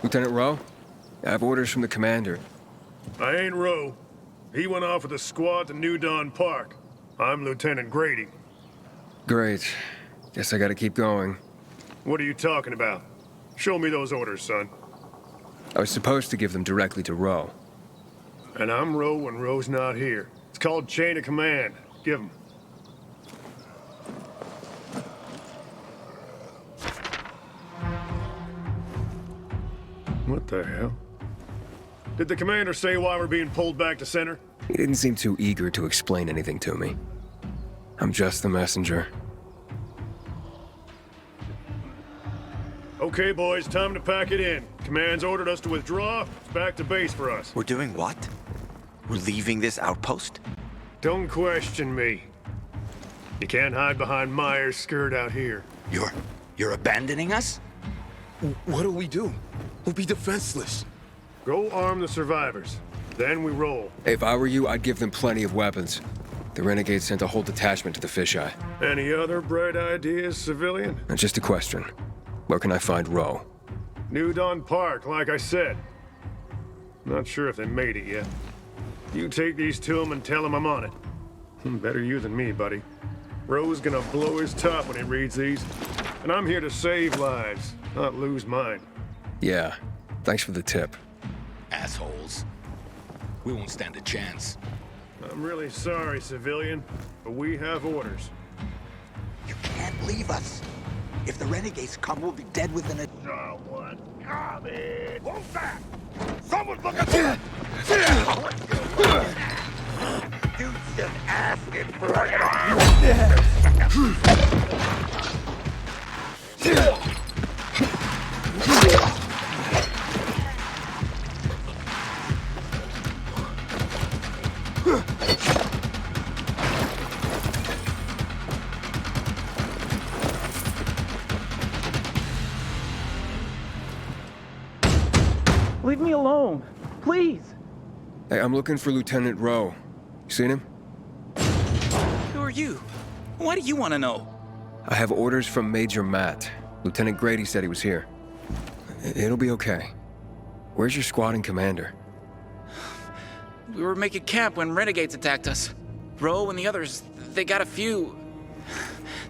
Lieutenant Rowe? I have orders from the commander. I ain't Rowe. He went off with a squad to New Dawn Park. I'm Lieutenant Grady. Great. Guess I gotta keep going. What are you talking about? Show me those orders, son. I was supposed to give them directly to Rowe. And I'm Rowe when Rowe's not here. It's called chain of command. Give him. What the hell? Did the commander say why we're being pulled back to center? He didn't seem too eager to explain anything to me. I'm just the messenger. Okay, boys, time to pack it in. Command's ordered us to withdraw. It's back to base for us. We're doing what? We're leaving this outpost? Don't question me. You can't hide behind Myers' skirt out here. You're abandoning us? What'll we do? We'll be defenseless. Go arm the survivors. Then we roll. If I were you, I'd give them plenty of weapons. The Renegades sent a whole detachment to the fisheye. Any other bright ideas, civilian? And just a question. Where can I find Rowe? New Dawn Park, like I said. Not sure if they made it yet. You take these to him and tell him I'm on it. Better you than me, buddy. Rowe's gonna blow his top when he reads these. And I'm here to save lives, not lose mine. Yeah. Thanks for the tip. Assholes. We won't stand a chance. I'm really sorry, civilian, but we have orders. You can't leave us. If the Renegades come, we'll be dead within a... Someone coming! Who's that? Someone's looking for You should ask it for Leave me alone, please. Hey, I'm looking for Lieutenant Rowe. You seen him? Who are you? Why do you want to know? I have orders from Major Matt. Lieutenant Grady said he was here. It'll be okay. Where's your squad and commander? We were making camp when Renegades attacked us. Rowe and the others, they got a few.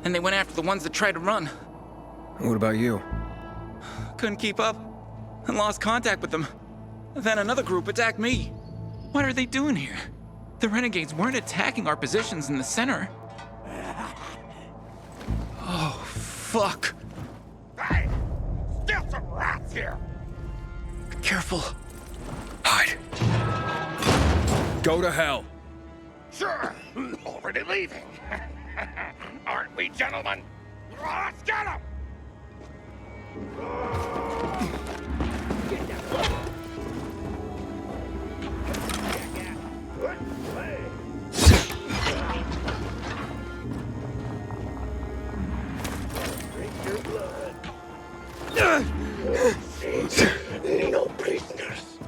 Then they went after the ones that tried to run. What about you? Couldn't keep up and lost contact with them. Then another group attacked me. What are they doing here? The Renegades weren't attacking our positions in the center. Oh, fuck. Hey! Still some rats here! Careful. Hide. Go to hell. Sure, already leaving. Aren't we, gentlemen? Let's get him! No prisoners.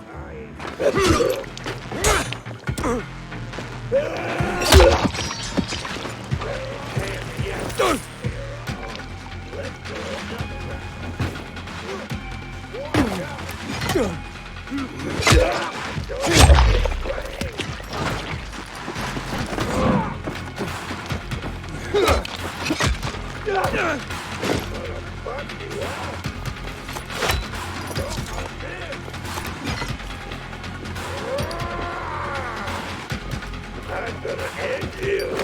I'm gonna end you.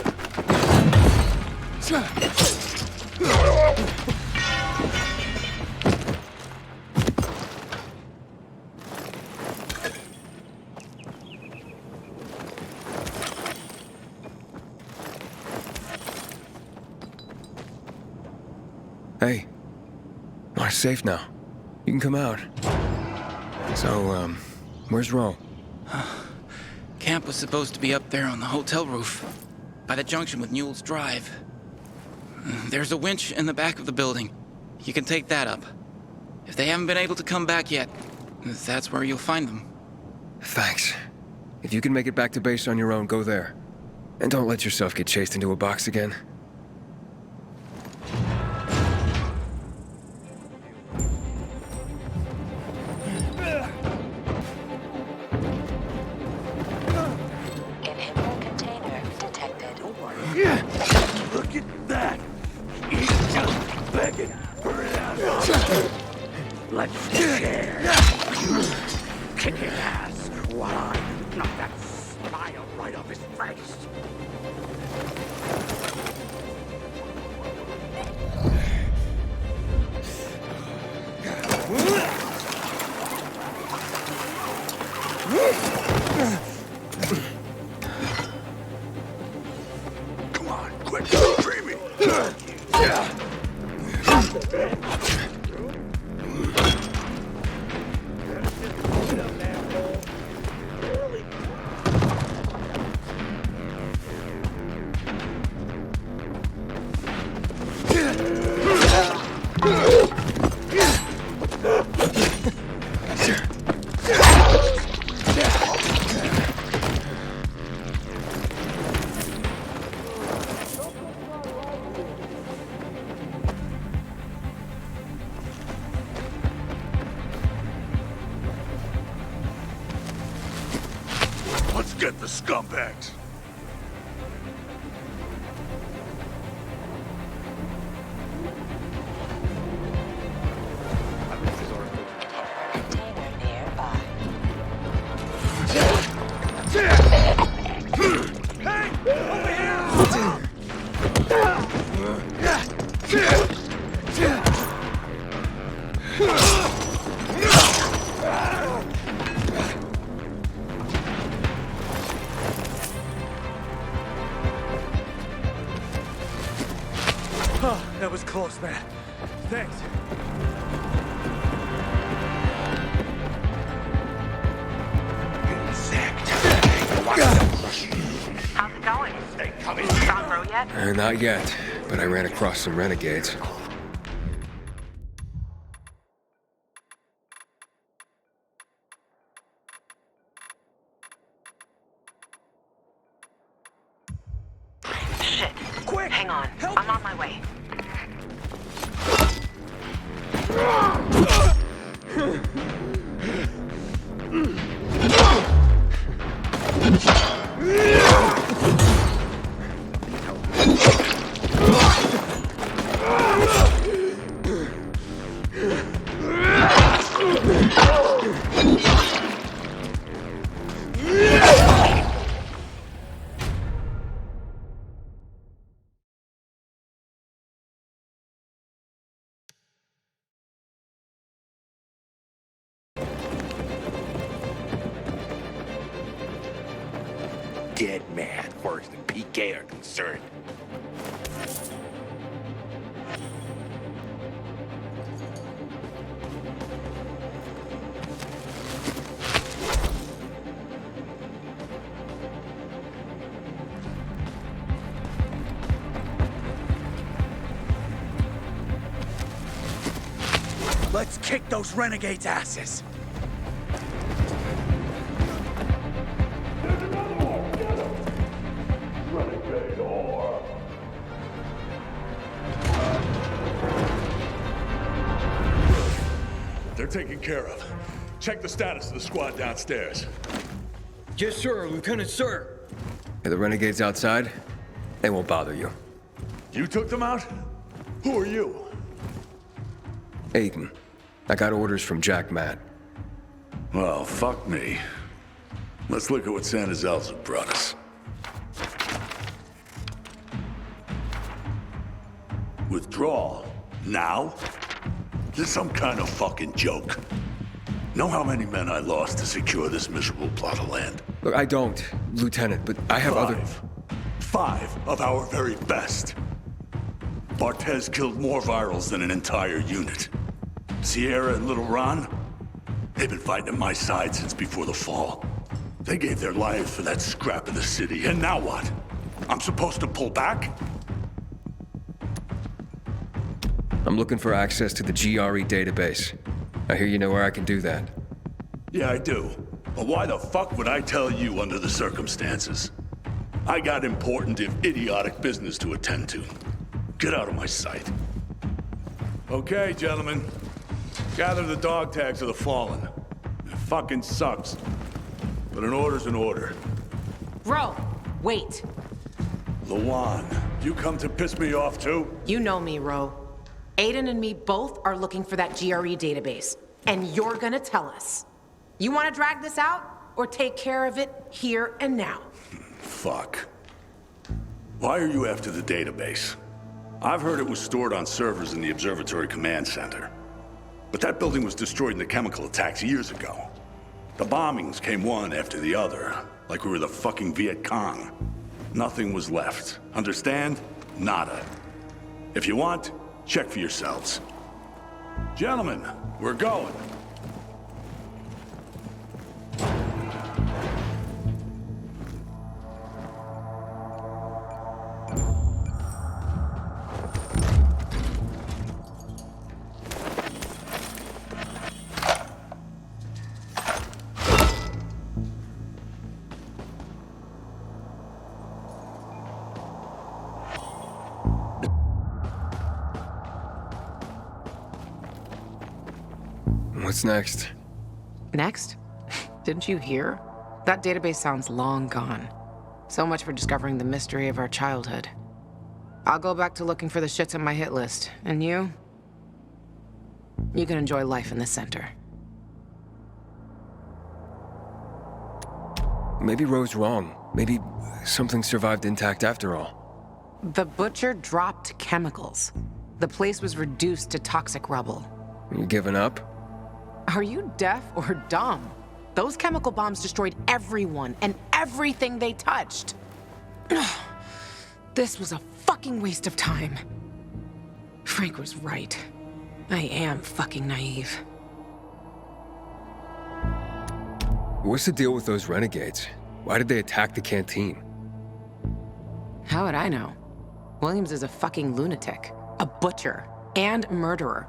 Hey. I'm safe now. You can come out. So, where's Rowe? Camp was supposed to be up there on the hotel roof, by the junction with Newell's Drive. There's a winch in the back of the building. You can take that up. If they haven't been able to come back yet, that's where you'll find them. Thanks. If you can make it back to base on your own, go there. And don't let yourself get chased into a box again. Let's share. Kick his ass while I knock that smile right off his face. Come on, quick, free me. Let's get the scumbags. That was close, man. Thanks. How's it going? Strong row yet? Not yet, but I ran across some renegades. Shit. Quick! Hang on. I'm on my way. Dead man first and PK are concerned. Let's kick those renegades' asses. They're taken care of. Check the status of the squad downstairs. Yes, sir, Lieutenant, sir. Are the renegades outside? They won't bother you. You took them out? Who are you? Aiden, I got orders from Jack Matt. Well, fuck me. Let's look at what Santa's elves have brought us. Withdrawal? Now? This some kind of fucking joke. Know how many men I lost to secure this miserable plot of land? Look, I don't, Lieutenant, but I have other... Five of our very best. Bartez killed more virals than an entire unit. Sierra and Little Ron, they've been fighting at my side since before the fall. They gave their lives for that scrap of the city, and now what? I'm supposed to pull back? I'm looking for access to the GRE database. I hear you know where I can do that. Yeah, I do. But why the fuck would I tell you under the circumstances? I got important, if idiotic, business to attend to. Get out of my sight. Okay, gentlemen. Gather the dog tags of the fallen. It fucking sucks. But an order's an order. Ro, wait. Lawan, you come to piss me off too? You know me, Ro. Aiden and me both are looking for that GRE database. and you're gonna tell us. You wanna drag this out, or take care of it here and now? Fuck. Why are you after the database? I've heard it was stored on servers in the Observatory Command Center. But that building was destroyed in the chemical attacks years ago. The bombings came one after the other, like we were the fucking Viet Cong. Nothing was left. Understand? Nada. If you want, check for yourselves. Gentlemen, we're going. What's next? Next? Didn't you hear? That database sounds long gone. So much for discovering the mystery of our childhood. I'll go back to looking for the shits on my hit list. And you? You can enjoy life in the center. Maybe Ro's wrong. Maybe something survived intact after all. The butcher dropped chemicals. The place was reduced to toxic rubble. You giving up? Are you deaf or dumb? Those chemical bombs destroyed everyone and everything they touched. This was a fucking waste of time. Frank was right. I am fucking naive. What's the deal with those renegades? Why did they attack the canteen? How would I know? Williams is a fucking lunatic, a butcher, and murderer.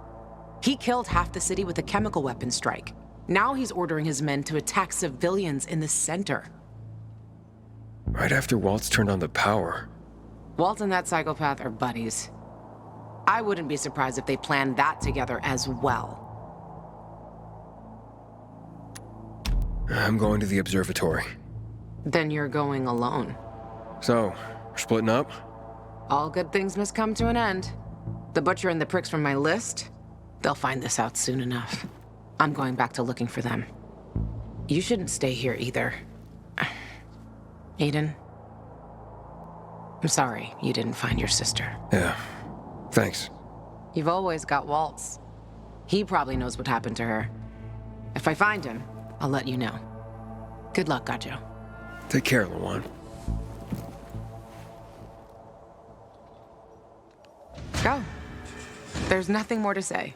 He killed half the city with a chemical weapons strike. Now he's ordering his men to attack civilians in the center. Right after Waltz turned on the power. Walt and that psychopath are buddies. I wouldn't be surprised if they planned that together as well. I'm going to the observatory. Then you're going alone. So, we're splitting up? All good things must come to an end. The butcher and the pricks from my list, they'll find this out soon enough. I'm going back to looking for them. You shouldn't stay here either. Aiden, I'm sorry you didn't find your sister. Yeah, thanks. You've always got Waltz. He probably knows what happened to her. If I find him, I'll let you know. Good luck, Gajo. Take care, Lawan. Go. There's nothing more to say.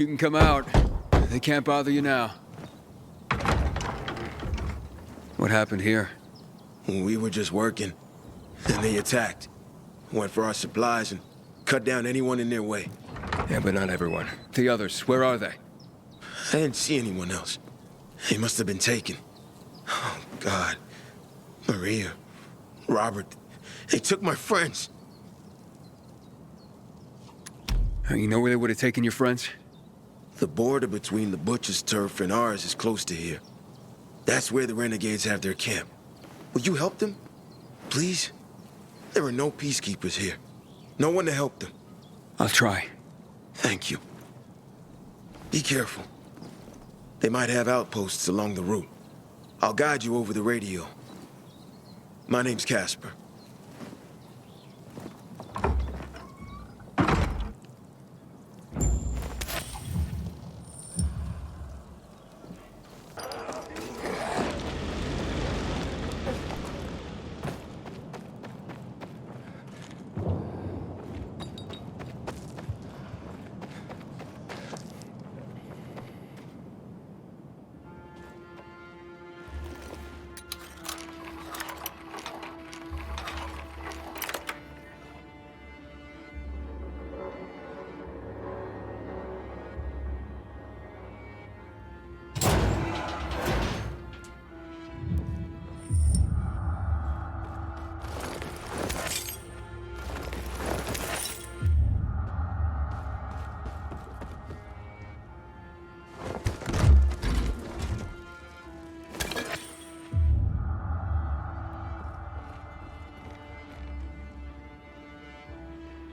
You can come out. They can't bother you now. What happened here? We were just working, and they attacked. Went for our supplies and cut down anyone in their way. Yeah, but not everyone. The others, where are they? I didn't see anyone else. They must have been taken. Oh, God. Maria, Robert, they took my friends. You know where they would have taken your friends? The border between the Butcher's turf and ours is close to here. That's where the Renegades have their camp. Will you help them? Please? There are no peacekeepers here. No one to help them. I'll try. Thank you. Be careful. They might have outposts along the route. I'll guide you over the radio. My name's Casper.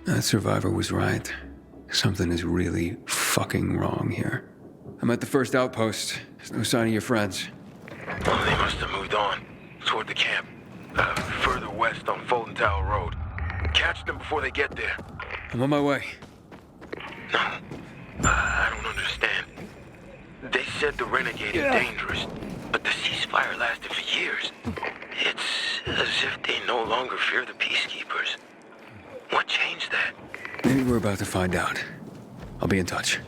That survivor was right. Something is really fucking wrong here. I'm at the first outpost. There's no sign of your friends. Oh, they must have moved on. Toward the camp. Further west on Fulton Tower Road. Catch them before they get there. I'm on my way. No. I don't understand. They said the Renegade is dangerous, but the ceasefire lasted for years. It's as if they no longer fear the peacekeepers. What changed that? Maybe we're about to find out. I'll be in touch.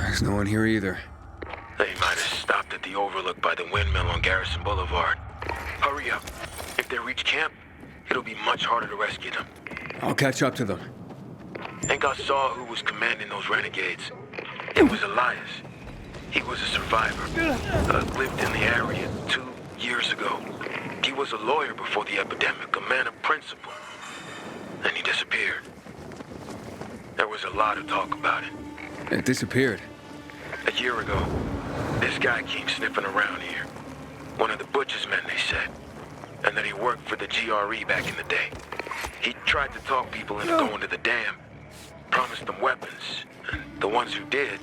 There's no one here either. They might have stopped at the overlook by the windmill on Garrison Boulevard. Hurry up. If they reach camp, it'll be much harder to rescue them. I'll catch up to them. Think I saw who was commanding those renegades. It was Elias. He was a survivor. Lived in the area 2 years ago. He was a lawyer before the epidemic, a man of principle. Then he disappeared. There was a lot of talk about it. It disappeared. A year ago, this guy came sniffing around here. One of the Butcher's men, they said. And that he worked for the GRE back in the day. He tried to talk people into going to the dam. Promised them weapons. And the ones who did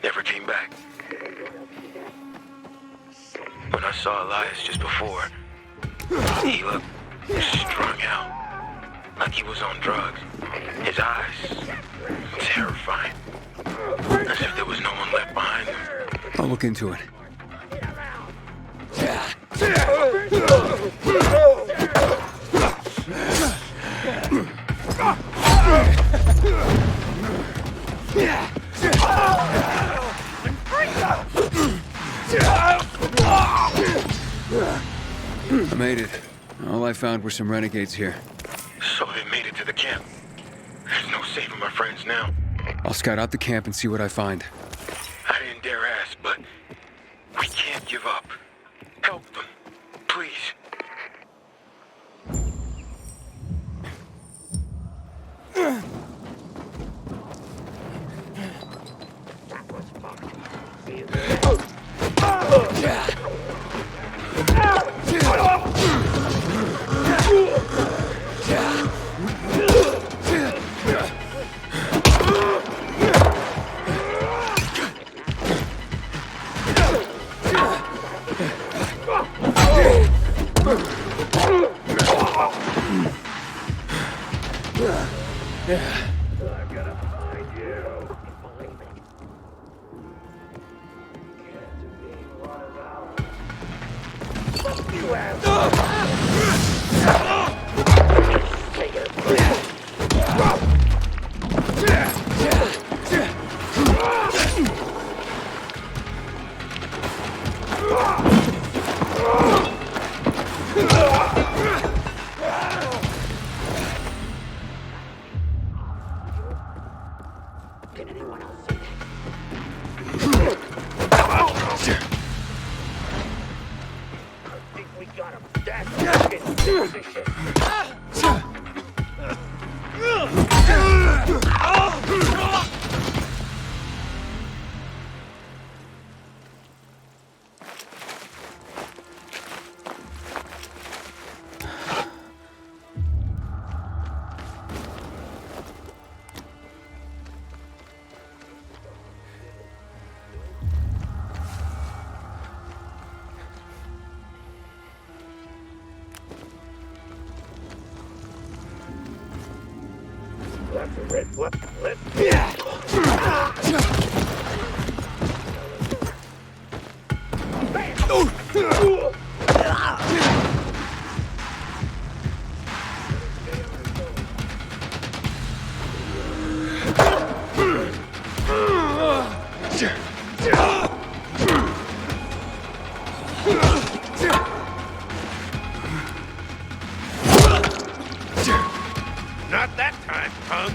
never came back. When I saw Elias just before, he looked strung out. Like he was on drugs. His eyes, terrifying. As if there was no one left behind them. I'll look into it. I made it. All I found were some renegades here. saving my friends now. I'll scout out the camp and see what I find. I didn't dare ask, but we can't give up. Help them, please. Not that time, punk!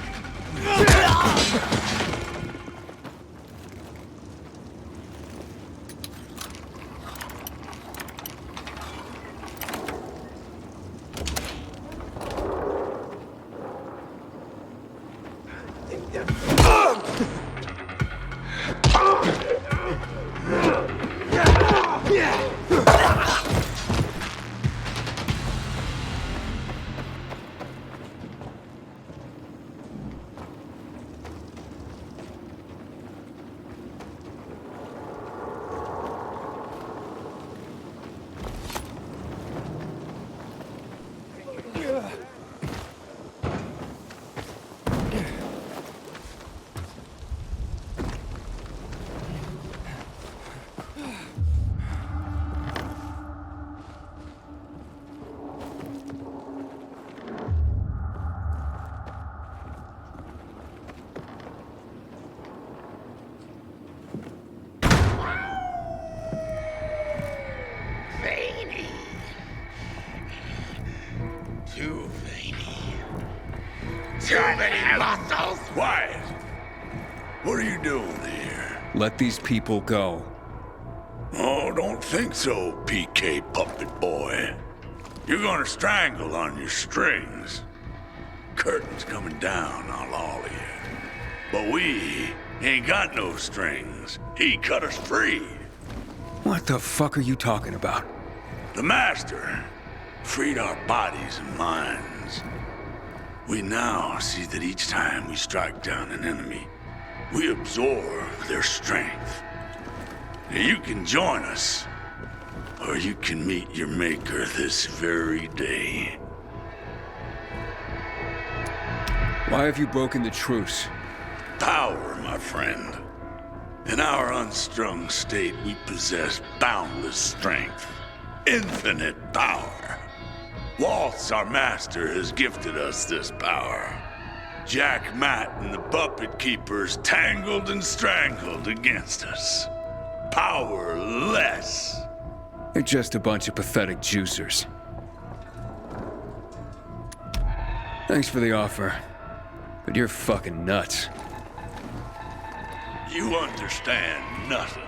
Too veiny. Too many muscles! Quiet! What are you doing here? Let these people go. Oh, don't think so, PK puppet boy. You're gonna strangle on your strings. Curtain's coming down on all of you. But we ain't got no strings. He cut us free. What the fuck are you talking about? The Master freed our bodies and minds. We now see that each time we strike down an enemy, we absorb their strength. Now you can join us, or you can meet your maker this very day. Why have you broken the truce? Power, my friend. In our unstrung state, we possess boundless strength, infinite power. Waltz, our master, has gifted us this power. Jack, Matt, and the puppet keepers tangled and strangled against us. Powerless. They're just a bunch of pathetic juicers. Thanks for the offer. but you're fucking nuts. You understand nothing.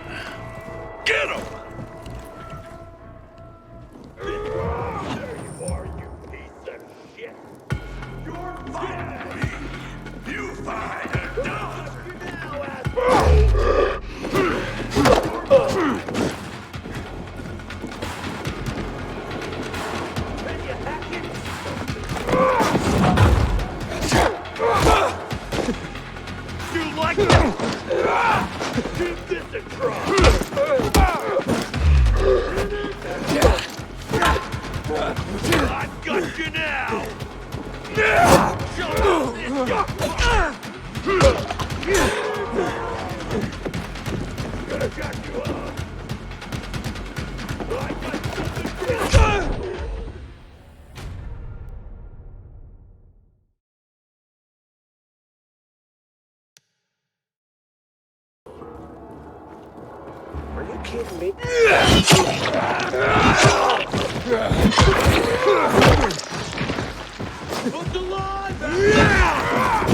Get him! There you are, you piece of shit. You're fine. You fine. Done. You like that? Give this a try. I've got you now! I got you up! I got something for you! Are you kidding me? Put the line back!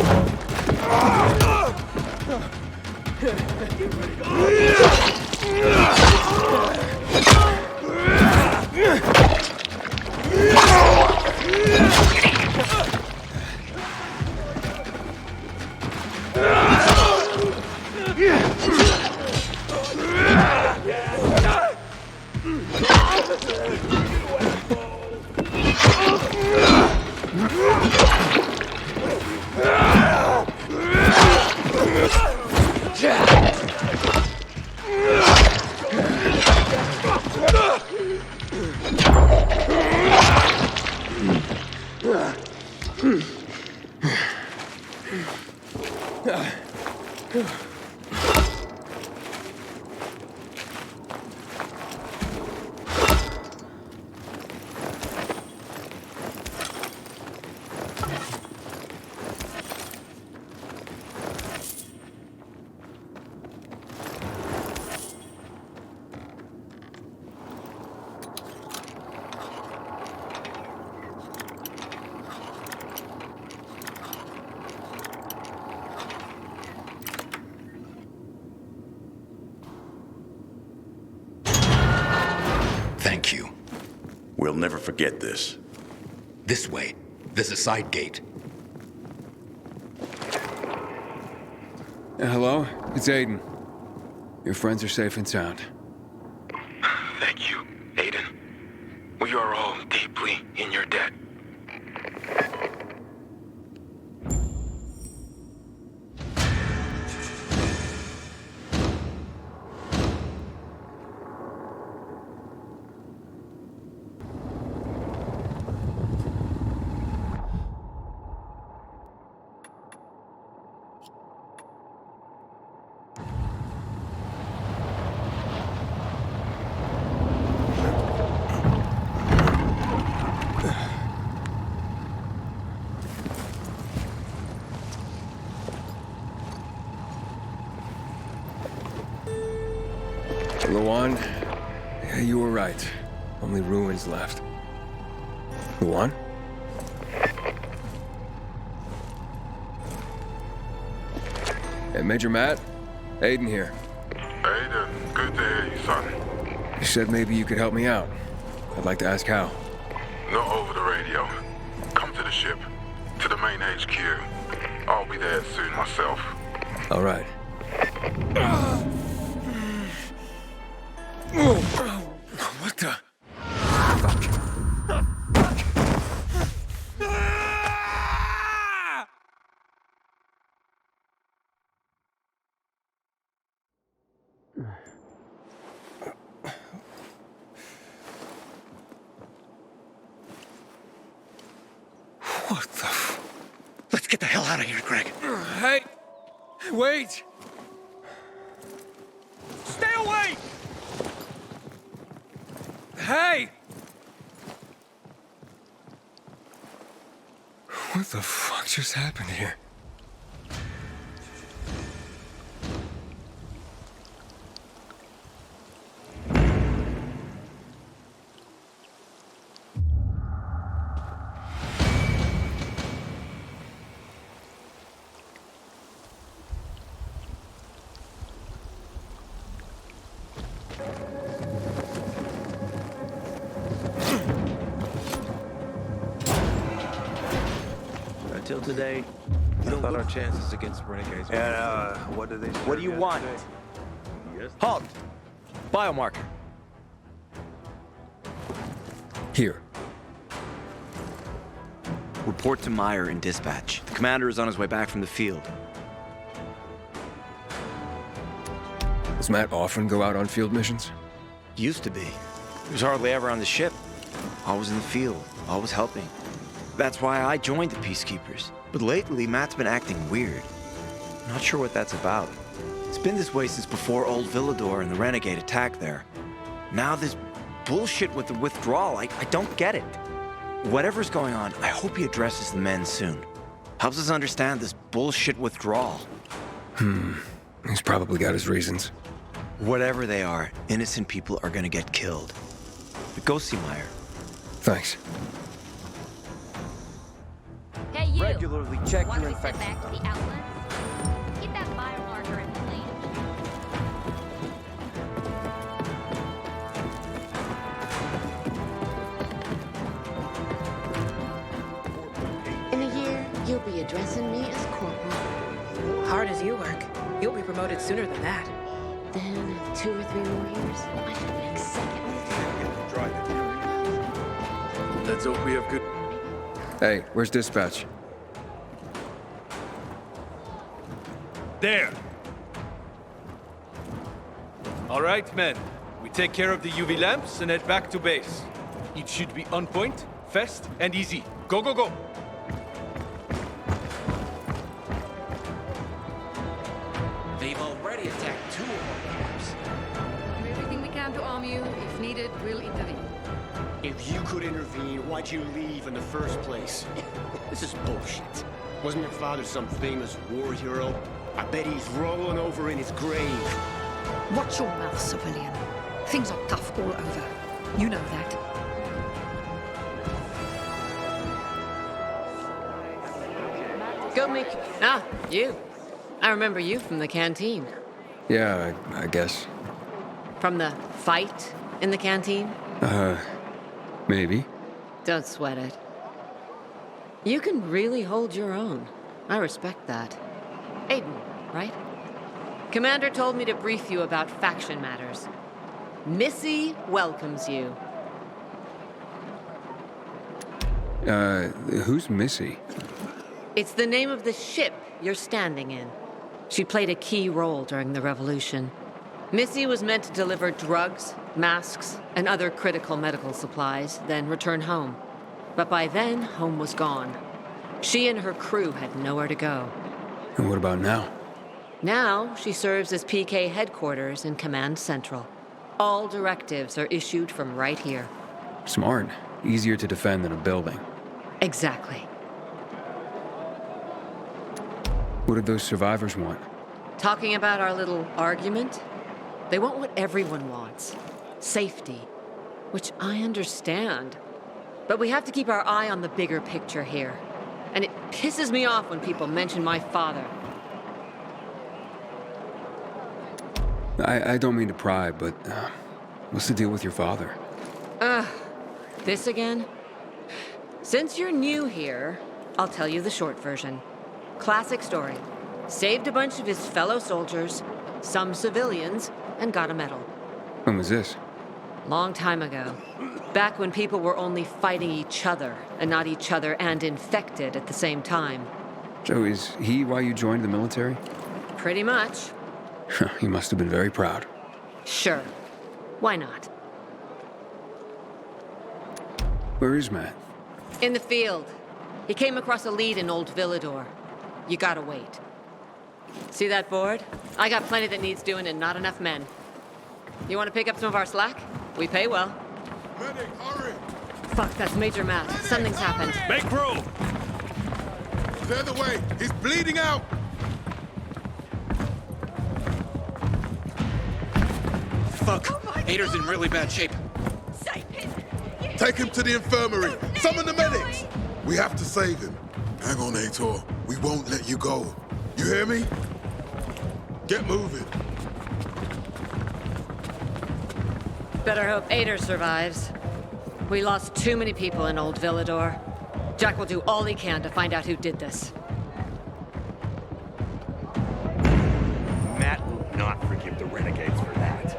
Thank you. We'll never forget this. This way. There's a side gate. Hello? It's Aiden. Your friends are safe and sound. Thank you, Aiden. We are all deeply in your debt. Luan, yeah, you were right. Only ruins left. Luan? Hey, Major Matt? Aiden here. Aiden, good to hear you, son. You said maybe you could help me out. I'd like to ask how. Not over the radio. Come to the ship. To the main HQ. I'll be there soon myself. All right. What the? What the Let's get the hell out of here, Greg. Hey! Wait! Stay away! Hey! What the fuck just happened here? until today. I thought our chances against Renegades were... And, what do they say? What do you want? Halt! Biomarker. Here. Report to Meyer in dispatch. The commander is on his way back from the field. Does Matt often go out on field missions? Used to be. He was hardly ever on the ship. Always in the field, always helping. That's why I joined the Peacekeepers. But lately, Matt's been acting weird. I'm not sure what that's about. It's been this way since before Old Villador and the Renegade attack there. Now this bullshit with the withdrawal, I don't get it. Whatever's going on, I hope he addresses the men soon. Helps us understand this bullshit withdrawal. He's probably got his reasons. Whatever they are, innocent people are gonna get killed. But go see Meyer. Thanks. Hey, you. Regularly check Want your to step infection. back to the outlets? Keep that biomarker in place. In a year, you'll be addressing me as corporal. Hard as you work, you'll be promoted sooner than that. Then, in 2 or 3 more years, I should make second lieutenant. Let's hope we have good... Hey, where's dispatch? There. All right, men. We take care of the UV lamps and head back to base. It should be on point, fast, and easy. Go, go, go. They've already attacked 2 of our members. Do everything we can to arm you. If needed, we'll intervene. If you could intervene, why'd you leave in the first place? This is bullshit. Wasn't your father some famous war hero? I bet he's rolling over in his grave. Watch your mouth, civilian. Things are tough all over. You know that. Go make... Ah, you. I remember you from the canteen. Yeah, I guess. From the fight in the canteen? Maybe. Don't sweat it. You can really hold your own. I respect that. Aiden, right? Commander told me to brief you about faction matters. Missy welcomes you. Who's Missy? It's the name of the ship you're standing in. She played a key role during the revolution. Missy was meant to deliver drugs, masks, and other critical medical supplies, then return home. But by then, home was gone. She and her crew had nowhere to go. And what about now? Now, she serves as PK headquarters in Command Central. All directives are issued from right here. Smart. Easier to defend than a building. Exactly. What did those survivors want? Talking about our little argument? They want what everyone wants. Safety. Which I understand. But we have to keep our eye on the bigger picture here. And it pisses me off when people mention my father. I don't mean to pry, but what's the deal with your father? This again? Since you're new here, I'll tell you the short version. Classic story. Saved a bunch of his fellow soldiers, some civilians, and got a medal. When was this? Long time ago. Back when people were only fighting each other, and not each other and infected at the same time. So is he why you joined the military? Pretty much. He must have been very proud. Sure. Why not? Where is Matt? In the field. He came across a lead in Old Villador. You gotta wait. See that board? I got plenty that needs doing and not enough men. You want to pick up some of our slack? We pay well. Medic, hurry! Fuck, that's Major Matt. Something's happened. Make room! Clear the way! He's bleeding out! Fuck! Aitor's in really bad shape. Take him to the infirmary! Summon the medics! We have to save him. Hang on, Aitor. We won't let you go. You hear me? Get moving. Better hope Aitor survives. We lost too many people in Old Villador. Jack will do all he can to find out who did this. Matt will not forgive the Renegades for that.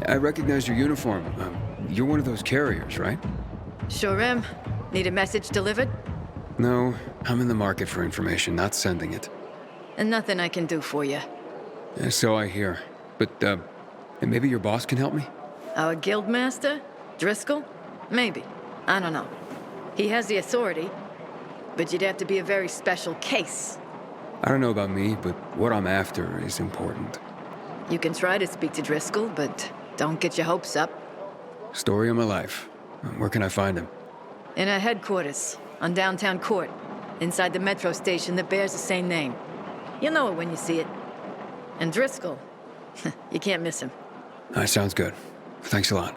I recognize your uniform. You're one of those carriers, right? Sure am. Need a message delivered? No, I'm in the market for information, not sending it. And nothing I can do for you. So I hear. But, maybe your boss can help me? Our guildmaster? Driscoll? Maybe. I don't know. He has the authority, but you'd have to be a very special case. I don't know about me, but what I'm after is important. You can try to speak to Driscoll, but don't get your hopes up. Story of my life. Where can I find him? In our headquarters, on downtown Court, inside the metro station that bears the same name. You'll know it when you see it. And Driscoll, you can't miss him. That sounds good. Thanks a lot.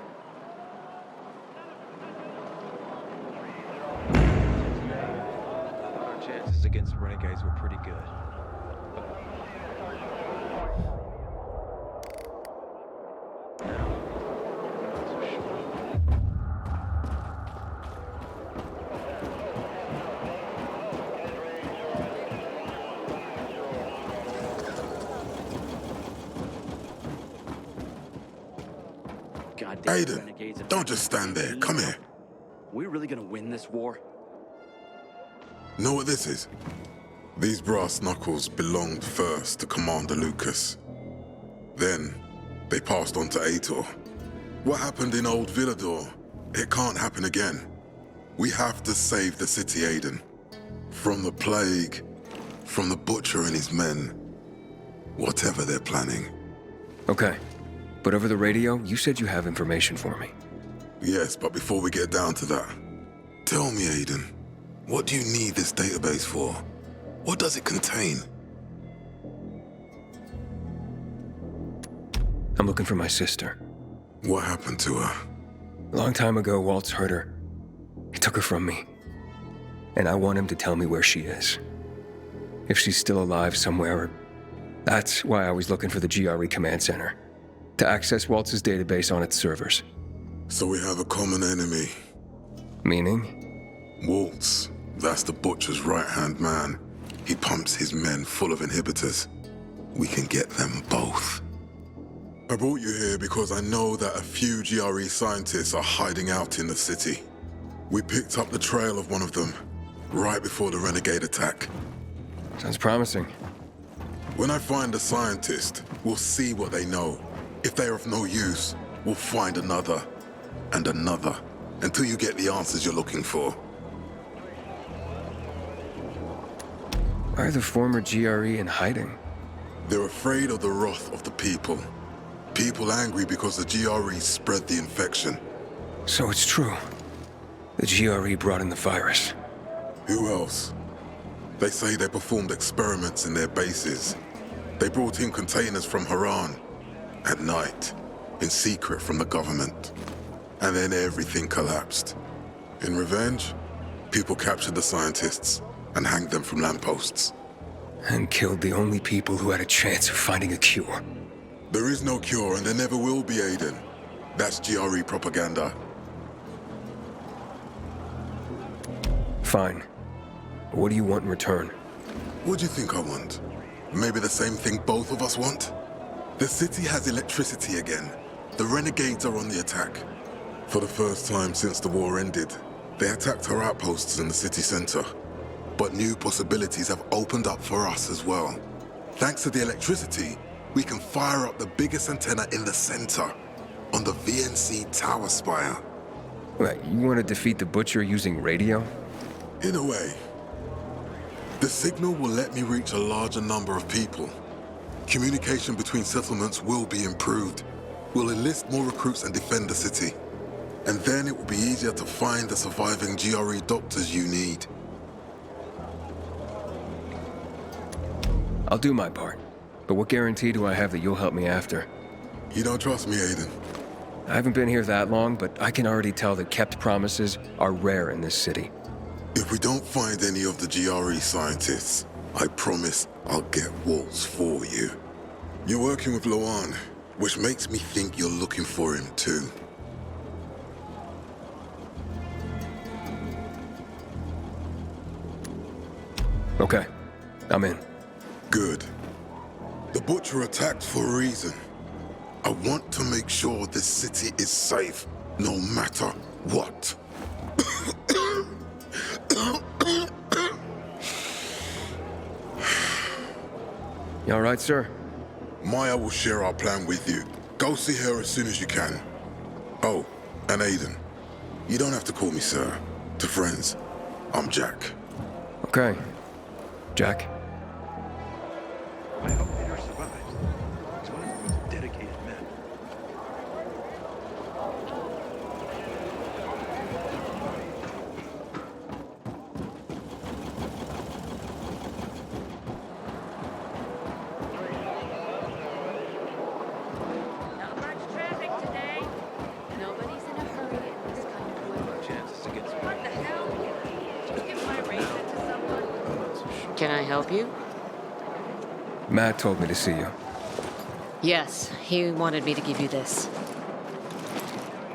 Our chances against Renegades were pretty good. Aiden, don't just stand there. Come here. We really gonna win this war? Know what this is? These brass knuckles belonged first to Commander Lucas. Then, they passed on to Aitor. What happened in Old Villador, it can't happen again. We have to save the city, Aiden. From the plague, from the Butcher and his men. Whatever they're planning. Okay. But over the radio, you said you have information for me. Yes, but before we get down to that, tell me, Aiden, what do you need this database for? What does it contain? I'm looking for my sister. What happened to her? A long time ago, Waltz hurt her. He took her from me. And I want him to tell me where she is. If she's still alive somewhere. That's why I was looking for the GRE command center. To access Waltz's database on its servers. So we have a common enemy. Meaning? Waltz. That's the Butcher's right-hand man. He pumps his men full of inhibitors. We can get them both. I brought you here because I know that a few GRE scientists are hiding out in the city. We picked up the trail of one of them, right before the Renegade attack. Sounds promising. When I find a scientist, we'll see what they know. If they're of no use, we'll find another, and another, until you get the answers you're looking for. Why are the former GRE in hiding? They're afraid of the wrath of the people. People angry because the GRE spread the infection. So it's true. The GRE brought in the virus. Who else? They say they performed experiments in their bases. They brought in containers from Haran. At night, in secret from the government. And then everything collapsed. In revenge, people captured the scientists and hanged them from lampposts. And killed the only people who had a chance of finding a cure. There is no cure and there never will be, Aiden. That's GRE propaganda. Fine. What do you want in return? What do you think I want? Maybe the same thing both of us want? The city has electricity again. The Renegades are on the attack. For the first time since the war ended, they attacked our outposts in the city center. But new possibilities have opened up for us as well. Thanks to the electricity, we can fire up the biggest antenna in the center, on the VNC tower spire. What, you want to defeat the Butcher using radio? In a way. The signal will let me reach a larger number of people. Communication between settlements will be improved. We'll enlist more recruits and defend the city. And then it will be easier to find the surviving GRE doctors you need. I'll do my part. But what guarantee do I have that you'll help me after? You don't trust me, Aiden? I haven't been here that long, but I can already tell that kept promises are rare in this city. If we don't find any of the GRE scientists, I promise I'll get Waltz for you. You're working with Loan. which makes me think you're looking for him too. Okay, I'm in. Good. The Butcher attacked for a reason. I want to make sure this city is safe, no matter what. You all right, sir? Maya will share our plan with you. Go see her as soon as you can. Oh, and Aiden. You don't have to call me sir. To friends, I'm Jack. Okay. Jack? I hope Aitor survives. He's one of the most dedicated men. Not much traffic today. Nobody's in a hurry in this kind of weather. Chances to get some. What the hell? Did you give my Ryzem to someone? Can I help you? Matt told me to see you. Yes, he wanted me to give you this.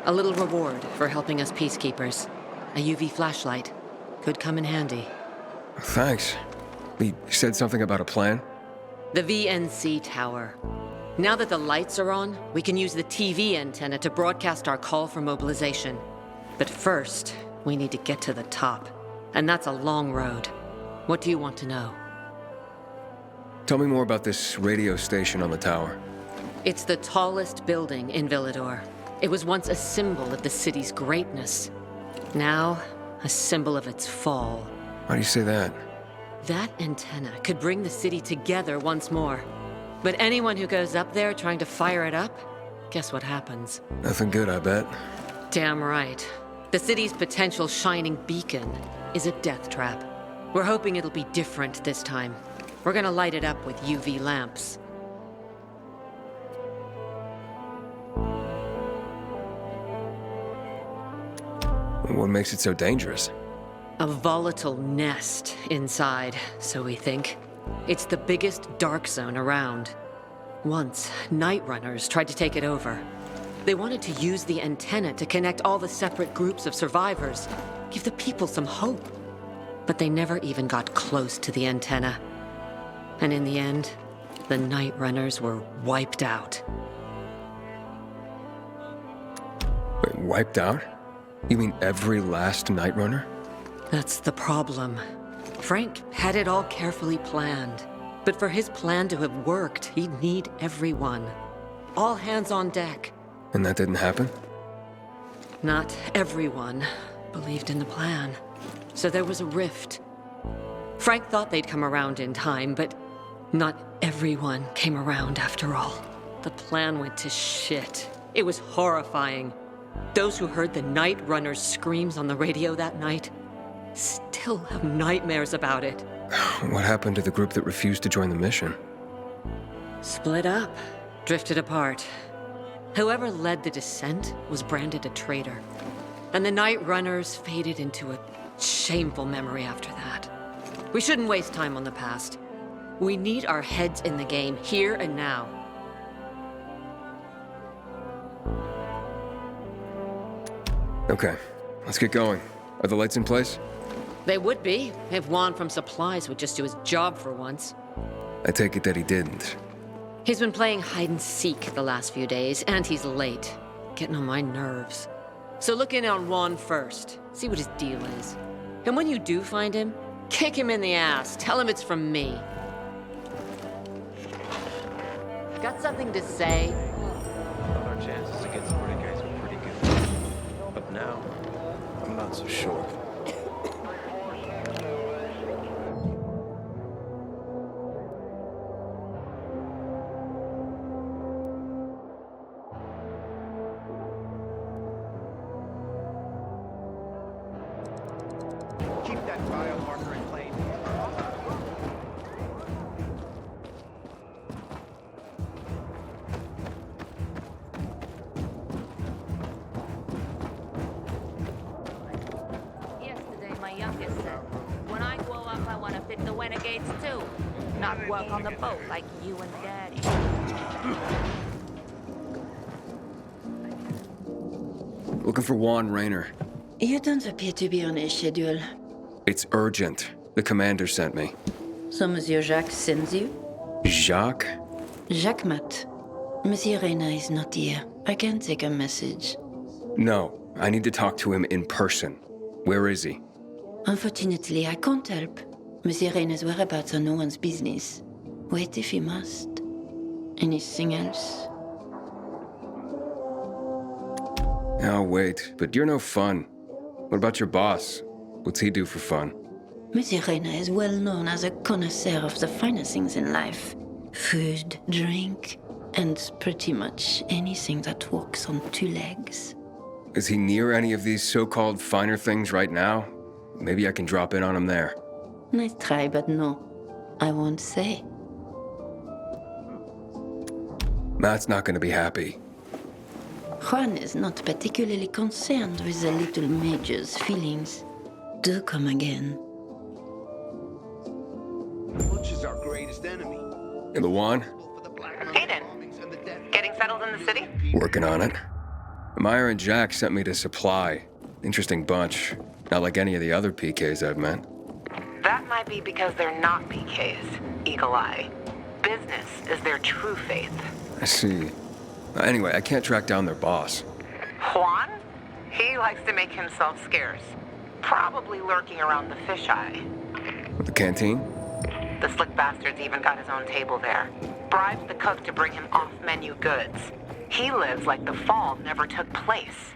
A little reward for helping us peacekeepers. A UV flashlight. Could come in handy. Thanks. He said something about a plan? The VNC tower. Now that the lights are on, we can use the TV antenna to broadcast our call for mobilization. But first, we need to get to the top. And that's a long road. What do you want to know? Tell me more about this radio station on the tower. It's the tallest building in Villador. It was once a symbol of the city's greatness. Now, a symbol of its fall. Why do you say that? That antenna could bring the city together once more. But anyone who goes up there trying to fire it up, guess what happens? Nothing good, I bet. Damn right. The city's potential shining beacon is a death trap. We're hoping it'll be different this time. We're gonna light it up with UV lamps. What makes it so dangerous? A volatile nest inside, so we think. It's the biggest dark zone around. Once, night runners tried to take it over. They wanted to use the antenna to connect all the separate groups of survivors, give the people some hope. But they never even got close to the antenna. And in the end, the night runners were wiped out. Wait, wiped out? You mean every last night runner? That's the problem. Frank had it all carefully planned. But for his plan to have worked, he'd need everyone. All hands on deck. And that didn't happen? Not everyone believed in the plan. So there was a rift. Frank thought they'd come around in time, but not everyone came around after all. The plan went to shit. It was horrifying. Those who heard the Night Runner's screams on the radio that night still have nightmares about it. What happened to the group that refused to join the mission? Split up, drifted apart. Whoever led the descent was branded a traitor. And the Night Runners faded into a shameful memory after that. We shouldn't waste time on the past. We need our heads in the game, here and now. Okay, let's get going. Are the lights in place? They would be, if Juan from Supplies would just do his job for once. I take it that he didn't. He's been playing hide and seek the last few days, and he's late. Getting on my nerves. So look in on Juan first. See what his deal is. And when you do find him, kick him in the ass. Tell him it's from me. Got something to say? Thought our chances to get some Renegades were pretty good. But now, I'm not so sure. Keep that biomarker in plane. Yesterday, my youngest said, when I grow up, I want to fit the Renegades too. Not work on the boat like you and Daddy. Looking for Juan Raynor. You don't appear to be on his schedule. It's urgent. The commander sent me. So Monsieur Jacques sends you? Jacques? Jacques Mat. Monsieur Reina is not here. I can take a message. No, I need to talk to him in person. Where is he? Unfortunately, I can't help. Monsieur Reina's whereabouts are no one's business. Wait if you must. Anything else? I'll wait, but you're no fun. What about your boss? What's he do for fun? Monsieur Reina is well known as a connoisseur of the finer things in life. Food, drink, and pretty much anything that walks on two legs. Is he near any of these so-called finer things right now? Maybe I can drop in on him there. Nice try, but no. I won't say. Matt's not gonna be happy. Juan is not particularly concerned with the little major's feelings. Do come again. Lunch is our greatest enemy. And the Juan? Aiden, getting settled in the city? Working on it. Meyer and Jack sent me to Supply. Interesting bunch. Not like any of the other PKs I've met. That might be because they're not PKs, Eagle Eye. Business is their true faith. I see. Anyway, I can't track down their boss. Juan? He likes to make himself scarce. Probably lurking around the fisheye. With the canteen? The slick bastard's even got his own table there. Bribed the cook to bring him off-menu goods. He lives like the fall never took place.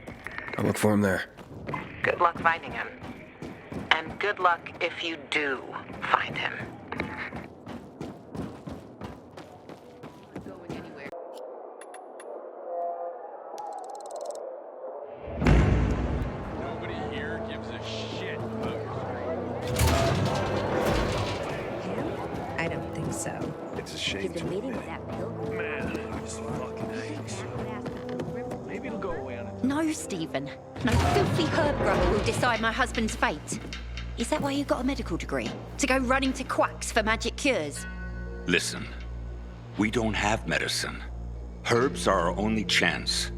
I'll look for him there. Good luck finding him. And good luck if you do find him. Nobody here gives a shit about I don't think so. It's a shame to admit it. Man, this fucking hates. Maybe it'll go away on its No, Stephen. No filthy herb grower will decide my husband's fate. Is that why you got a medical degree? To go running to quacks for magic cures? Listen, we don't have medicine. Herbs are our only chance.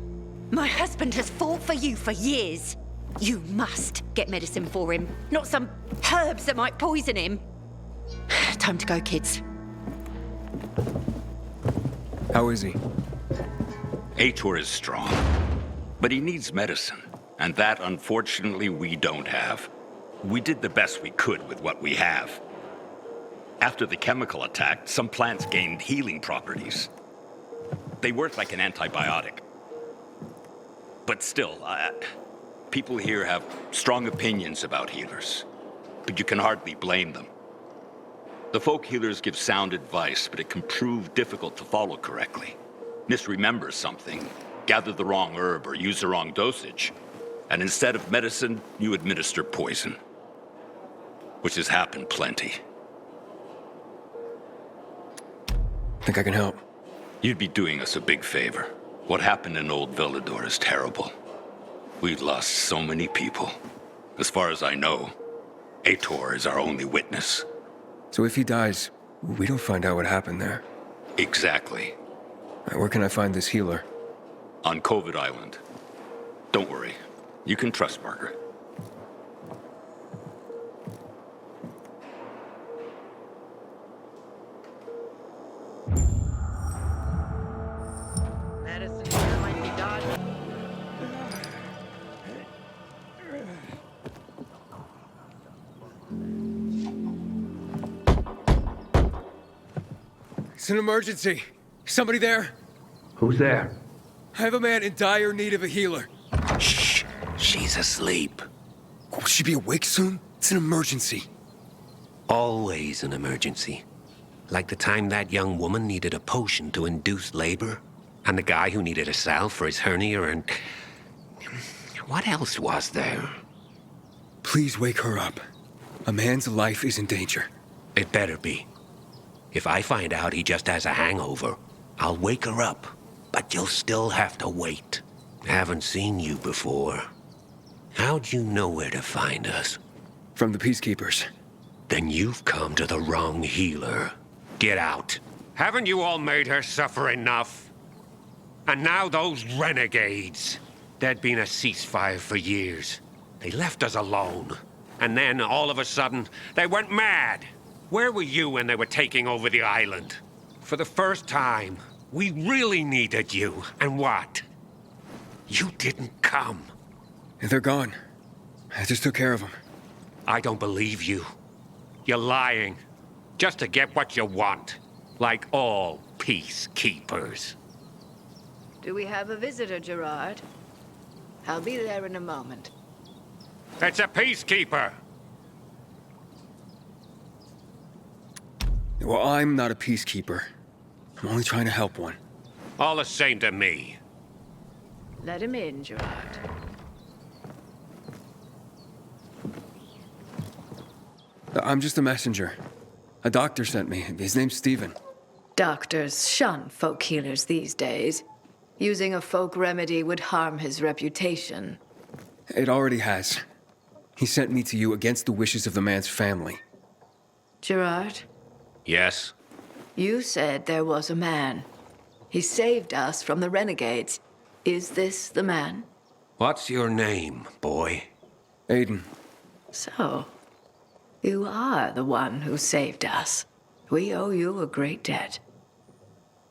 My husband has fought for you for years. You must get medicine for him, not some herbs that might poison him. Time to go, kids. How is he? Aitor is strong, but he needs medicine, and that, unfortunately, we don't have. We did the best we could with what we have. After the chemical attack, some plants gained healing properties. They work like an antibiotic. But still, people here have strong opinions about healers, but you can hardly blame them. The folk healers give sound advice, but it can prove difficult to follow correctly. Misremember something, gather the wrong herb, or use the wrong dosage, and instead of medicine, you administer poison. Which has happened plenty. Think I can help? You'd be doing us a big favor. What happened in Old Villador is terrible. We've lost so many people. As far as I know, Aitor is our only witness. So if he dies, we don't find out what happened there. Exactly. Where can I find this healer? On COVID Island. Don't worry. You can trust Margaret. Medicine here might be dodgy. It's an emergency. Somebody there? Who's there? I have a man in dire need of a healer. Shh. She's asleep. Will she be awake soon? It's an emergency. Always an emergency. Like the time that young woman needed a potion to induce labor, and the guy who needed a salve for his hernia, and... what else was there? Please wake her up. A man's life is in danger. It better be. If I find out he just has a hangover, I'll wake her up, but you'll still have to wait. Haven't seen you before. How'd you know where to find us? From the Peacekeepers. Then you've come to the wrong healer. Get out. Haven't you all made her suffer enough? And now those renegades. There'd been a ceasefire for years. They left us alone. And then, all of a sudden, they went mad. Where were you when they were taking over the island? For the first time, we really needed you. And what? You didn't come. They're gone. I just took care of them. I don't believe you. You're lying. Just to get what you want. Like all peacekeepers. Do we have a visitor, Gerard? I'll be there in a moment. It's a peacekeeper! Well, I'm not a peacekeeper. I'm only trying to help one. All the same to me. Let him in, Gerard. I'm just a messenger. A doctor sent me. His name's Stephen. Doctors shun folk healers these days. Using a folk remedy would harm his reputation. It already has. He sent me to you against the wishes of the man's family. Gerard, Yes? you said there was a man. He saved us from the Renegades. Is this the man? What's your name, boy? Aiden. So, you are the one who saved us. We owe you a great debt.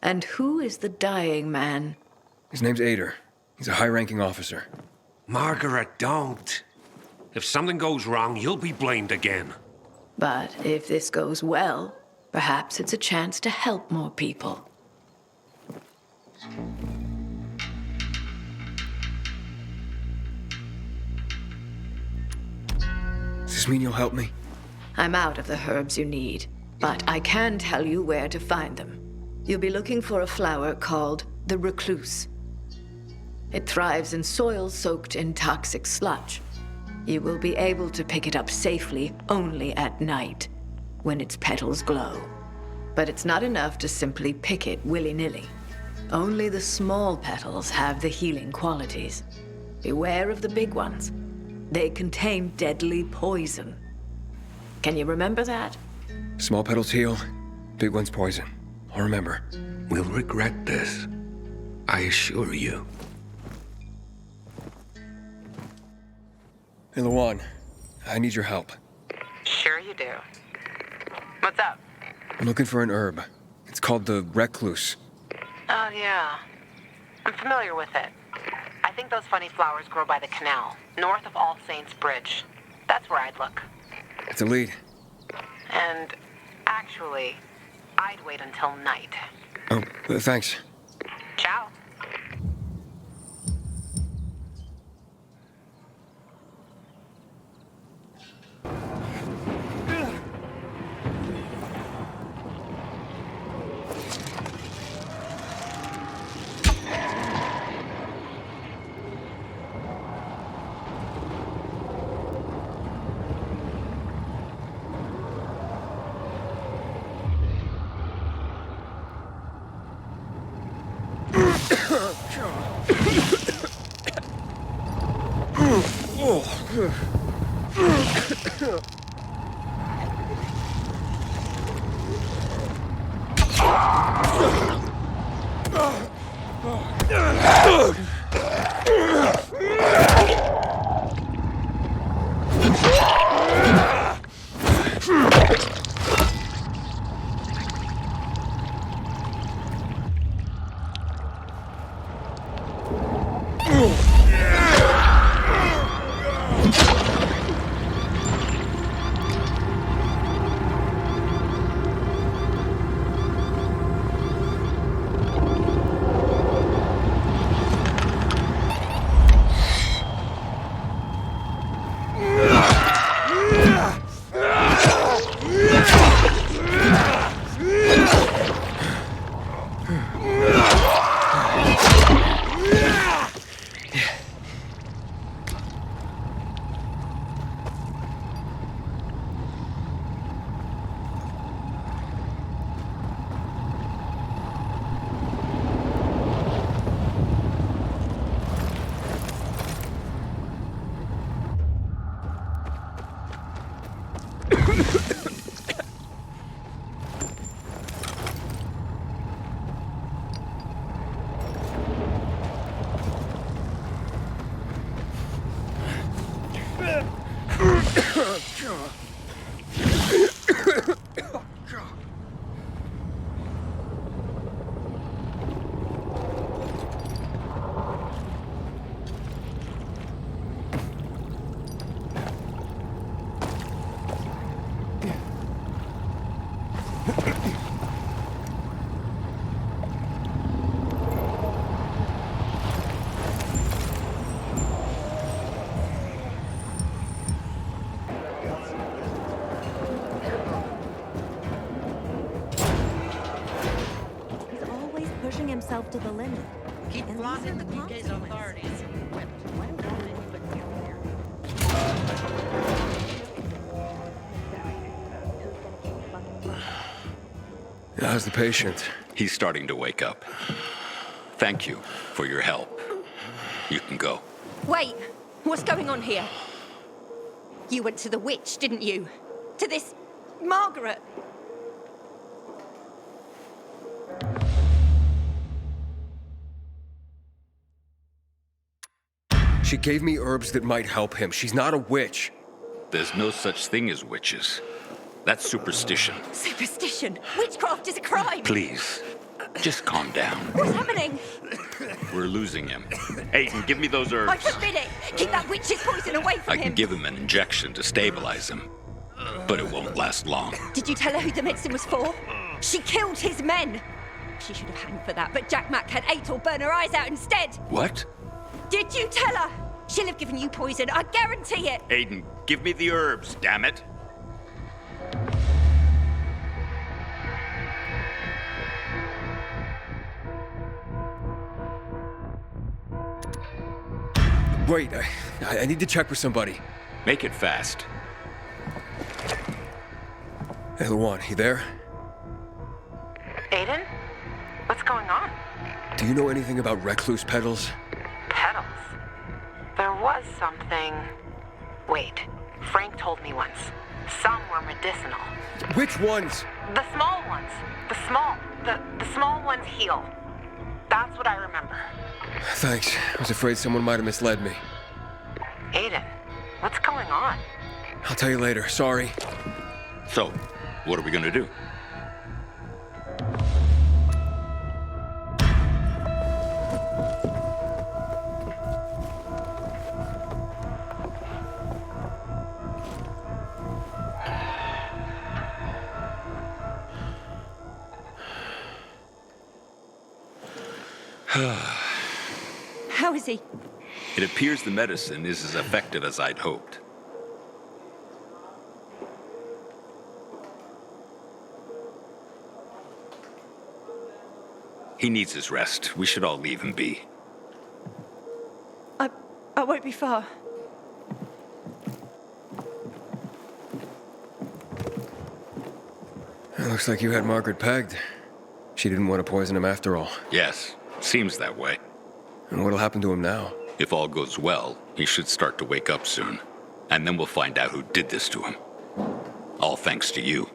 And who is the dying man? His name's Aitor. He's a high-ranking officer. Margaret, don't. If something goes wrong, you'll be blamed again. But if this goes well, perhaps it's a chance to help more people. Does this mean you'll help me? I'm out of the herbs you need, but I can tell you where to find them. You'll be looking for a flower called the recluse. It thrives in soil soaked in toxic sludge. You will be able to pick it up safely only at night, when its petals glow. But it's not enough to simply pick it willy-nilly. Only the small petals have the healing qualities. Beware of the big ones. They contain deadly poison. Can you remember that? Small petals heal, big ones poison. I'll remember. We'll regret this. I assure you. Hey, Lawan, I need your help. Sure you do. What's up? I'm looking for an herb. It's called the recluse. Oh, yeah. I'm familiar with it. I think those funny flowers grow by the canal, north of All Saints Bridge. That's where I'd look. It's a lead. And actually, I'd wait until night. Oh, thanks. Ciao. He's always pushing himself to the limit. Keep flossing the DK's authorities. How's the patient? He's starting to wake up. Thank you for your help. You can go. Wait, what's going on here? You went to the witch, didn't you? To this Margaret. She gave me herbs that might help him. She's not a witch. There's no such thing as witches. That's superstition. Superstition? Witchcraft is a crime! Please, just calm down. What's happening? We're losing him. Aiden, give me those herbs. I forbid it! Keep that witch's poison away from I him! can give him an injection to stabilize him, but it won't last long. Did you tell her who the medicine was for? She killed his men! She should have hanged for that, but Jack Mack had Aitor burn her eyes out instead! What? Did you tell her? She'll have given you poison, I guarantee it! Aiden, give me the herbs, damn it! Wait, I need to check with somebody. Make it fast. Hey, Luan, you there? Aiden? What's going on? Do you know anything about recluse petals? Petals? There was something... Wait, Frank told me once. Some were medicinal. Which ones? The small ones. The small ones heal. That's what I remember. Thanks. I was afraid someone might have misled me. Aiden, what's going on? I'll tell you later. Sorry. So, what are we gonna do? How is he? It appears the medicine is as effective as I'd hoped. He needs his rest. We should all leave him be. I won't be far. It looks like you had Margaret pegged. She didn't want to poison him after all. Yes, seems that way. And what'll happen to him now? If all goes well, he should start to wake up soon. And then we'll find out who did this to him. All thanks to you.